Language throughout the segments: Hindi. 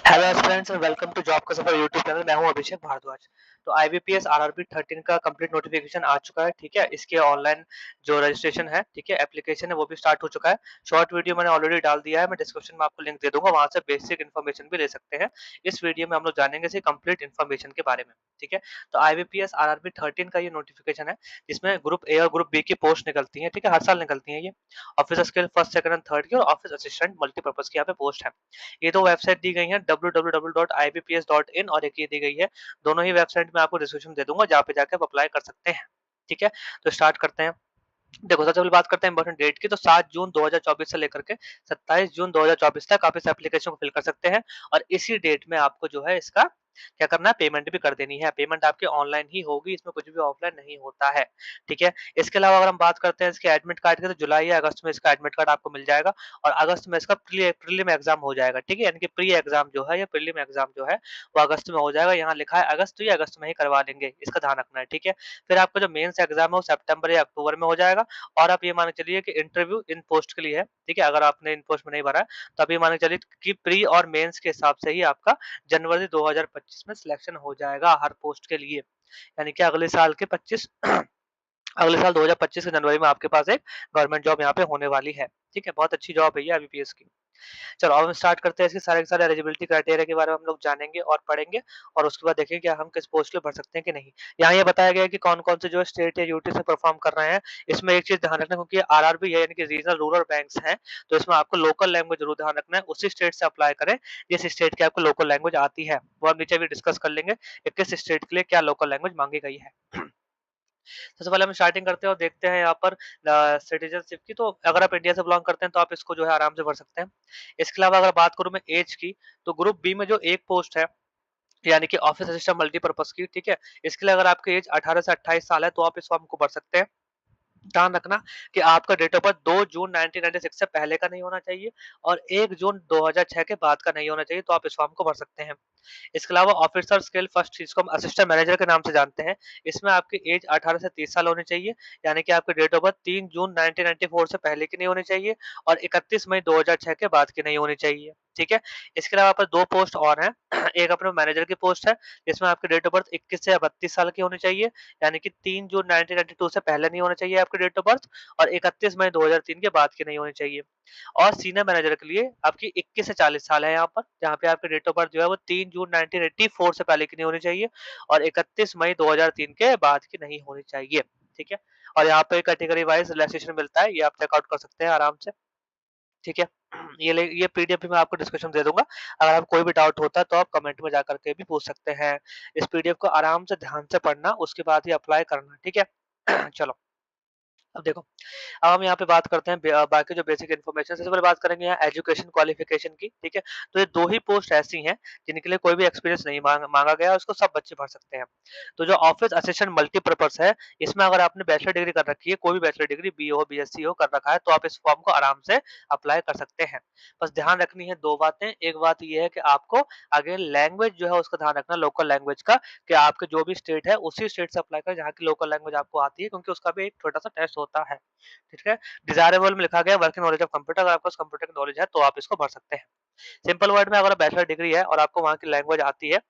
Hello friends and welcome to job का सफर यूट्यूब चैनल। मैं हूं अभिषेक भारद्वाज। तो आईबीपीएस आरआरबी 13 का कंप्लीट नोटिफिकेशन आ चुका है। ठीक है, इसके ऑनलाइन जो रजिस्ट्रेशन है, ठीक है, एप्लीकेशन है, वो भी स्टार्ट हो चुका है। शॉर्ट वीडियो मैंने ऑलरेडी डाल दिया है, मैं डिस्क्रिप्शन में आपको लिंक दे दूंगा, वहां से बेसिक इन्फॉर्मेशन भी ले सकते हैं। इस वीडियो में हम लोग जानेंगे इसी कंप्लीट इन्फॉर्मेशन के बारे में। ठीक है, तो आईबीपीएस आरआरबी 13 का ये नोटिफिकेशन है, जिसमें ग्रुप ए और ग्रुप बी की पोस्ट निकलती है। ठीक है, हर साल निकलती है ये। Officer skill first second and third की और ऑफिस असिस्टेंट मल्टीपर्पज की यहाँ पे पोस्ट है। ये दो वेबसाइट दी गई हैं, www.ibps.in और एक ये दी गई है। दोनों ही वेबसाइट में आपको डिस्क्रिप्शन दे दूंगा, जहाँ पे जाके आप अप्लाई कर सकते हैं। ठीक है, तो स्टार्ट करते हैं। देखो, सबसे पहले बात करते हैं इंपॉर्टेंट डेट की। तो 7 जून 2024 से लेकर के 27 जून 2024 तक आप इस एप्लीकेशन को फिल कर सकते हैं। और इसी डेट में आपको जो है इसका क्या करना है, पेमेंट भी कर देनी है। पेमेंट आपकी ऑनलाइन ही होगी, इसमें कुछ भी ऑफलाइन नहीं होता है। ठीक है, इसके अलावा अगर हम बात करते हैं इसके एडमिट कार्ड की, तो जुलाई या अगस्त में इसका एडमिट कार्ड आपको मिल जाएगा। और अगस्त में इसका प्रीलिम एग्जाम हो जाएगा। ठीक है, यानी कि प्री एग्जाम जो है या प्रीलिम एग्जाम जो है वो अगस्त में हो जाएगा। यहाँ लिखा है अगस्त, तो ये अगस्त में ही करवा लेंगे, इसका ध्यान रखना है। ठीक है, फिर आपका जो मेंस एग्जाम है वो सितंबर या अक्टूबर में हो जाएगा। और आप ये मान के चलिए कि इंटरव्यू इन पोस्ट के लिए है। ठीक है, अगर आपने इन पोस्ट में नहीं भरा है, तो आप ये मान के चलिए कि प्री और मेंस के हिसाब से ही आपका जनवरी 2025 में सिलेक्शन हो जाएगा हर पोस्ट के लिए। यानी कि अगले साल के 25 अगले साल 2025 के जनवरी में आपके पास एक गवर्नमेंट जॉब यहाँ पे होने वाली है। ठीक है, बहुत अच्छी जॉब है ये आईबीपीएस की। चलो, अब हम स्टार्ट करते हैं। इसके सारे के सारे एलिजिबिलिटी क्राइटेरिया के बारे में हम लोग जानेंगे और पढ़ेंगे। और उसके बाद देखेंगे कि हम किस पोस्ट पे भर सकते हैं कि नहीं। यहाँ ये बताया गया है कि कौन-कौन से जो है स्टेट या यूटी से परफॉर्म कर रहे हैं। इसमें एक चीज़ ध्यान रखना, क्योंकि आरआरबी है यानी कि रीजनल रूरल बैंक्स हैं, तो इसमें आपको लोकल लैंग्वेज ज़रूर ध्यान रखना है। उसी स्टेट से अप्लाई करें जिस स्टेट की आपको लोकल लैंग्वेज आती है। वो हम नीचे भी डिस्कस कर लेंगे कि किस स्टेट के लिए क्या लोकल लैंग्वेज माँगी गई है। सबसे पहले हम स्टार्टिंग करते हैं और देखते हैं यहाँ पर सिटीजनशिप की। तो अगर आप इंडिया से बिलोंग करते हैं तो आप इसको जो है आराम से भर सकते हैं। इसके अलावा अगर बात करूँ मैं एज की, तो ग्रुप बी में जो एक पोस्ट है, यानी कि ऑफिस असिस्टेंट मल्टीपर्पज की, ठीक है, इसके लिए अगर आपकी एज 18 से 28 साल है तो आप इस फॉर्म को भर सकते हैं। ध्यान रखना कि आपका डेट ऑफ बर्थ 2 जून 1996 से पहले का नहीं होना चाहिए और 1 जून 2006 के बाद का नहीं होना चाहिए, तो आप इस फॉर्म को भर सकते हैं। इसके अलावा ऑफिसर स्किल फर्स्ट, जिसको हम असिस्टेंट मैनेजर के नाम से जानते हैं, इसमें आपकी एज 18 से 30 साल होनी चाहिए। यानी कि आपकी डेट ऑफ बर्थ 3 जून 1994 से पहले की नहीं होनी चाहिए और 31 मई 2006 के बाद की नहीं होनी चाहिए। ठीक है, इसके अलावा पर दो पोस्ट और हैं। एक अपने मैनेजर की पोस्ट है, जिसमें आपकी डेट ऑफ बर्थ 21 से 32 साल की होनी चाहिए। यानी कि 3 जून 1992 से पहले नहीं होना चाहिए आपकी डेट ऑफ बर्थ और 31 मई 2003 के बाद की नहीं होनी चाहिए। और सीनियर मैनेजर के लिए आपकी 21 से 40 साल है यहाँ पर, जहाँ पे आपकी डेट ऑफ बर्थ जो है वो 3 जून 1984 से पहले की नहीं होनी चाहिए और 31 मई 2003 के बाद की नहीं होनी चाहिए। ठीक है, और यहाँ पे कैटेगरी वाइज रिलैक्सेशन मिलता है, ये आप चेकआउट कर सकते हैं आराम से। ठीक है, ये पीडीएफ भी मैं आपको डिस्क्रिप्शन दे दूंगा। अगर आपको कोई भी डाउट होता है तो आप कमेंट में जाकर के भी पूछ सकते हैं। इस पीडीएफ को आराम से ध्यान से पढ़ना, उसके बाद ही अप्लाई करना। ठीक है। चलो, अब देखो, अब हम यहाँ पे बात करते हैं बाकी जो बेसिक इन्फॉर्मेशन। सबसे पहले बात करेंगे यहाँ एजुकेशन क्वालिफिकेशन की। ठीक है, तो ये दो ही पोस्ट ऐसी हैं जिनके लिए कोई भी एक्सपीरियंस नहीं मांगा गया है, उसको सब बच्चे भर सकते हैं। तो जो ऑफिस असिस्टेंट मल्टीपर्पज है, इसमें अगर आपने बैचलर डिग्री कर रखी है, कोई भी बैचलर डिग्री बी हो बीएससी हो कर रखा है, तो आप इस फॉर्म को आराम से अप्लाई कर सकते हैं। बस ध्यान रखनी है दो बातें। एक बात ये है कि आपको आगे लैंग्वेज जो है उसका ध्यान रखना, लोकल लैंग्वेज का, कि आपके जो भी स्टेट है उसी स्टेट से अप्लाई करें जहाँ की लोकल लैंग्वेज आपको आती है, क्योंकि उसका भी एक छोटा सा टेस्ट होता है। ठीक है, डिजायरेबल में लिखा गया वर्किंग नॉलेज ऑफ कंप्यूटर। अगर आपके पास कंप्यूटर की नॉलेज है तो आप इसको भर सकते हैं। सिंपल वर्ड में, अगर बैचलर डिग्री है और आपको वहाँ की लैंग्वेज आती है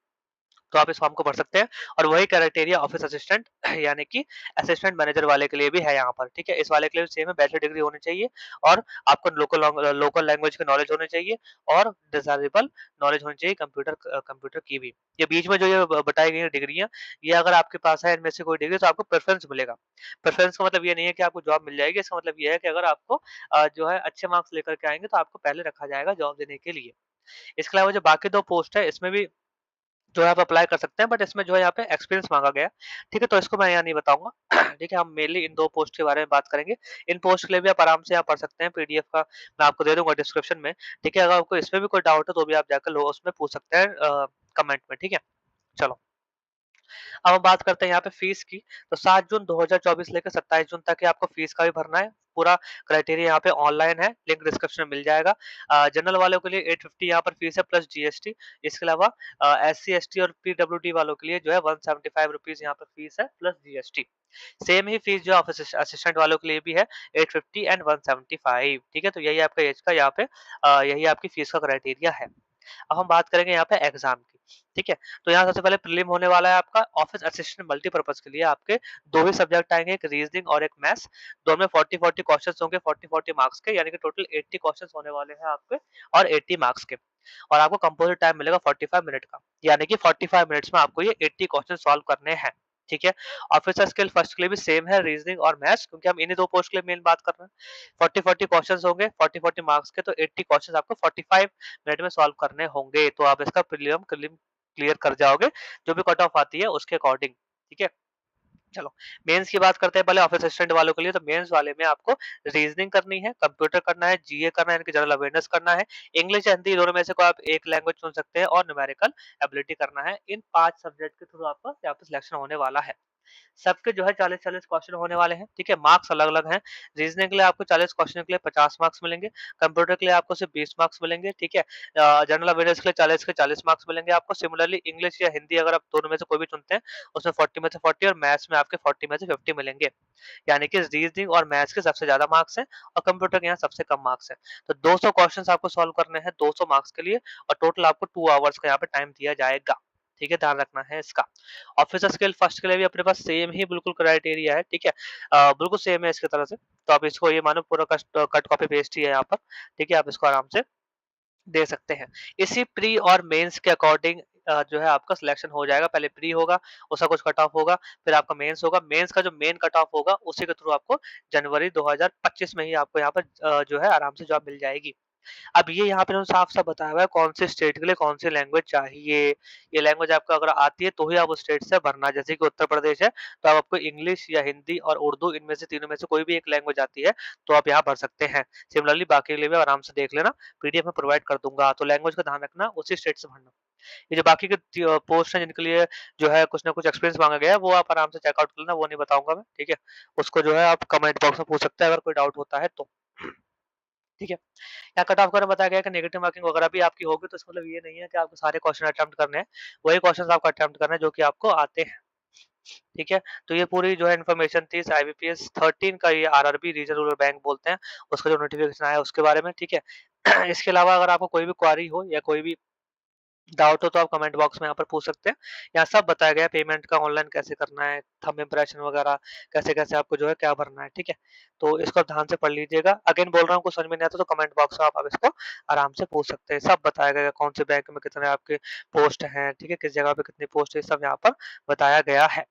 तो आप इस फॉर्म को भर सकते हैं। और वही क्राइटेरिया ऑफिस असिस्टेंट यानी कि असिस्टेंट मैनेजर वाले के लिए भी है यहाँ पर। ठीक है, इस वाले के लिए सेम है, बैचलर डिग्री होनी चाहिए और आपको लोकल लैंग्वेज की नॉलेज होनी चाहिए और डिजायरेबल नॉलेज होनी चाहिए कंप्यूटर की भी। ये बीच में जो ये बताई गई डिग्रियां, ये अगर आपके पास है इनमें से कोई डिग्री, तो आपको प्रेफरेंस मिलेगा। प्रेफरेंस का मतलब ये नहीं है कि आपको जॉब मिल जाएगी, इसका मतलब ये है कि अगर आपको जो है अच्छे मार्क्स लेकर के आएंगे तो आपको पहले रखा जाएगा जॉब देने के लिए। इसके अलावा जो बाकी दो पोस्ट है, इसमें भी जो है आप अप्लाई कर सकते हैं, बट इसमें जो है यहाँ पे एक्सपीरियंस मांगा गया है। ठीक है, तो इसको मैं यहाँ नहीं बताऊंगा। ठीक है, हम मेनली इन दो पोस्ट के बारे में बात करेंगे। इन पोस्ट के लिए भी आप आराम से यहाँ पढ़ सकते हैं, पीडीएफ का मैं आपको दे दूंगा डिस्क्रिप्शन में। ठीक है, अगर आपको इसमें भी कोई डाउट है तो भी आप जाकर लो उसमें पूछ सकते हैं कमेंट में। ठीक है, चलो, अब हम बात करते हैं यहाँ पे फीस की। तो 7 जून 2024 लेकर 27 जून तक ही आपको फीस का भी भरना है। पूरा क्राइटेरिया यहाँ पे ऑनलाइन है, लिंक डिस्क्रिप्शन में मिल जाएगा। जनरल वालों के लिए 850 यहाँ पर फीस है प्लस जीएसटी। इसके अलावा एससी एसटी और पीडब्ल्यूडी वालों के लिए जो है 175 रुपीज यहाँ पर फीस है प्लस जीएसटी। सेम ही फीस जो ऑफिस असिस्टेंट वालों के लिए भी है, 850 एंड 175। ठीक है, तो यही आपका एज का यहाँ पे यही आपकी फीस का क्राइटेरिया है। अब हम बात करेंगे यहाँ पे एग्जाम की, ठीक है। तो यहाँ सबसे पहले प्रीलिम होने वाला है आपका ऑफिस असिस्टेंट मल्टीपर्पज के लिए। आपके 2 ही सब्जेक्ट आएंगे, एक रीजनिंग और एक मैथ्स। दोनों में 40-40 क्वेश्चंस होंगे, 40-40 मार्क्स के, यानी कि टोटल 80 क्वेश्चंस होने वाले हैं आपके, और 80 मार्क्स के। और आपको कंपोजिट टाइम मिलेगा 45 मिनट का, यानी कि 45 मिनट्स में आपको ये 80 क्वेश्चन सॉल्व करने हैं, ठीक है। ऑफिसर स्किल फर्स्ट के लिए भी सेम है, रीजनिंग और मैथ्स, क्योंकि हम इन्हीं दो पोस्ट के लिए मेन बात कर रहे हैं। 40-40 क्वेश्चंस होंगे, 40-40 मार्क्स के, तो 80 क्वेश्चंस आपको 45 मिनट में सॉल्व करने होंगे। तो आप इसका प्रीलिम क्लियर कर जाओगे, जो भी कट ऑफ आती है उसके अकॉर्डिंग, ठीक है। चलो, मेंस की बात करते हैं पहले ऑफिस असिस्टेंट वालों के लिए। तो मेंस वाले में आपको रीजनिंग करनी है, कंप्यूटर करना है, जीए करना है, यानी कि जनरल अवेयरनेस करना है, इंग्लिश या हिंदी दोनों में से कोई आप एक लैंग्वेज चुन सकते हैं, और न्यूमेरिकल एबिलिटी करना है। इन 5 सब्जेक्ट के थ्रू आपका यहाँ पे सिलेक्शन होने वाला है। सबके जो है 40-40 क्वेश्चन होने वाले हैं, ठीक है। मार्क्स अलग-अलग हैं। रीजनिंग के लिए आपको 40 क्वेश्चन के लिए 50 मार्क्स मिलेंगे, कंप्यूटर के लिए आपको सिर्फ 20 मार्क्स मिलेंगे, ठीक है। जनरल अवेयरनेस के लिए 40 के 40 मार्क्स मिलेंगे आपको। सिमिलरली इंग्लिश या हिंदी अगर आप दोनों में से कोई भी चुनते हैं, उसमें 40 में से 40, और मैथ्स में आपके 40 में से 50 मिलेंगे। यानी कि रीजनिंग और मैथ्स के सबसे ज़्यादा मार्क्स हैं, और कंप्यूटर के यहाँ सबसे कम मार्क्स हैं। तो 200 क्वेश्चंस आपको सॉल्व करने हैं 200 मार्क्स के लिए, और टोटल आपको 2 आवर्स का यहाँ पे टाइम दिया जाएगा, ठीक है, ध्यान रखना है इसका। ऑफिसर स्केल फर्स्ट के लिए भी अपने पास सेम ही बिल्कुल क्राइटेरिया है, ठीक है। बिल्कुल सेम है इसकी तरह से। तो आप इसको ये मानो पूरा कट कॉपी पेस्ट ही है यहाँ पर, ठीक है। आप इसको आराम से दे सकते हैं। इसी प्री और मेंस के अकॉर्डिंग जो है आपका सिलेक्शन हो जाएगा। पहले प्री होगा, उसका कुछ कट ऑफ होगा, फिर आपका मेंस होगा। मेंस का जो मेन कट ऑफ होगा, उसी के थ्रू आपको जनवरी 2025 में ही आपको यहाँ पर जो है आराम से जॉब मिल जाएगी। अब ये यहाँ पे उन्होंने साफ-साफ बताया हुआ है कौन से स्टेट के लिए कौन सी लैंग्वेज चाहिए। ये लैंग्वेज आपको अगर आती है तो ही आप उस स्टेट से भरना। जैसे कि उत्तर प्रदेश है, तो अब आपको इंग्लिश या हिंदी और उर्दू, इनमें से तीनों में से कोई भी एक लैंग्वेज आती है, तो आप यहाँ भर सकते हैं। सिमिलरली बाकी के लिए भी आराम से देख लेना, पीडीएफ में प्रोवाइड कर दूँगा। तो लैंग्वेज का ध्यान रखना, उसी स्टेट से भरना। ये जो बाकी के पोस्ट हैं जिनके लिए जो है कुछ ना कुछ एक्सपीरियंस माँगा गया है, वो आप आराम से चेकआउट कर लेना, वो नहीं बताऊँगा मैं, ठीक है। उसको जो है आप कमेंट बॉक्स में पूछ सकते हैं अगर कोई डाउट होता है तो। ठीक है। यहाँ कट ऑफ का बताया गया है कि नेगेटिव मार्किंग वगैरह भी आपकी होगी, तो इसका मतलब ये नहीं है कि आपको सारे क्वेश्चन अटेम्प्ट करने हैं। वही क्वेश्चंस आपको अटेम्प्ट करने हैं जो कि आपको आते हैं। ठीक है? तो ये पूरी जो है इन्फॉर्मेशन थी इस आईबीपीएस 13 का, ये आरआरबी रीजनल रूरल बैंक बोलते हैं, उसका जो नोटिफिकेशन आया उसके बारे में, ठीक है? इसके अलावा अगर आपको कोई भी क्वेरी हो या कोई भी डाउट हो तो आप कमेंट बॉक्स में यहाँ पर पूछ सकते हैं। यहाँ सब बताया गया है, पेमेंट का ऑनलाइन कैसे करना है, थंब इम्प्रेशन वगैरह कैसे-कैसे आपको जो है क्या भरना है, ठीक है? तो इसको आप ध्यान से पढ़ लीजिएगा। अगेन बोल रहा हूँ, कुछ समझ में नहीं आता तो कमेंट बॉक्स में आप इसको आराम से पूछ सकते हैं। सब बताया गया है, कौन से बैंक में कितने आपके पोस्ट हैं, ठीक है? किस जगह पे कितनी पोस्ट है, ये सब यहाँ पर बताया गया है।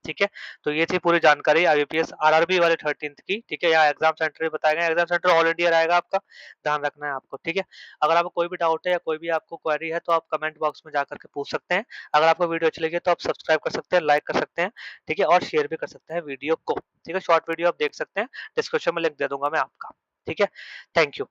ठीक है? तो ये थी पूरी जानकारी आईबीपीएस आरआरबी वाले 13th की, ठीक है? यहाँ एग्ज़ाम सेंटर भी बताए गए हैं, एग्ज़ाम सेंटर ऑल इंडिया रहेगा आपका, ध्यान रखना है आपको, ठीक है? अगर आपको कोई भी डाउट है या कोई भी आपको क्वेरी है, तो आप कमेंट बॉक्स में जाकर के पूछ सकते हैं। अगर आपको वीडियो अच्छी लगी है, तो आप सब्सक्राइब कर सकते हैं, लाइक कर सकते हैं, ठीक है? और शेयर भी कर सकते हैं वीडियो को, ठीक है? शॉर्ट वीडियो आप देख सकते हैं, डिस्क्रिप्शन में लिंक दे दूँगा मैं आपका, ठीक है? Thank you.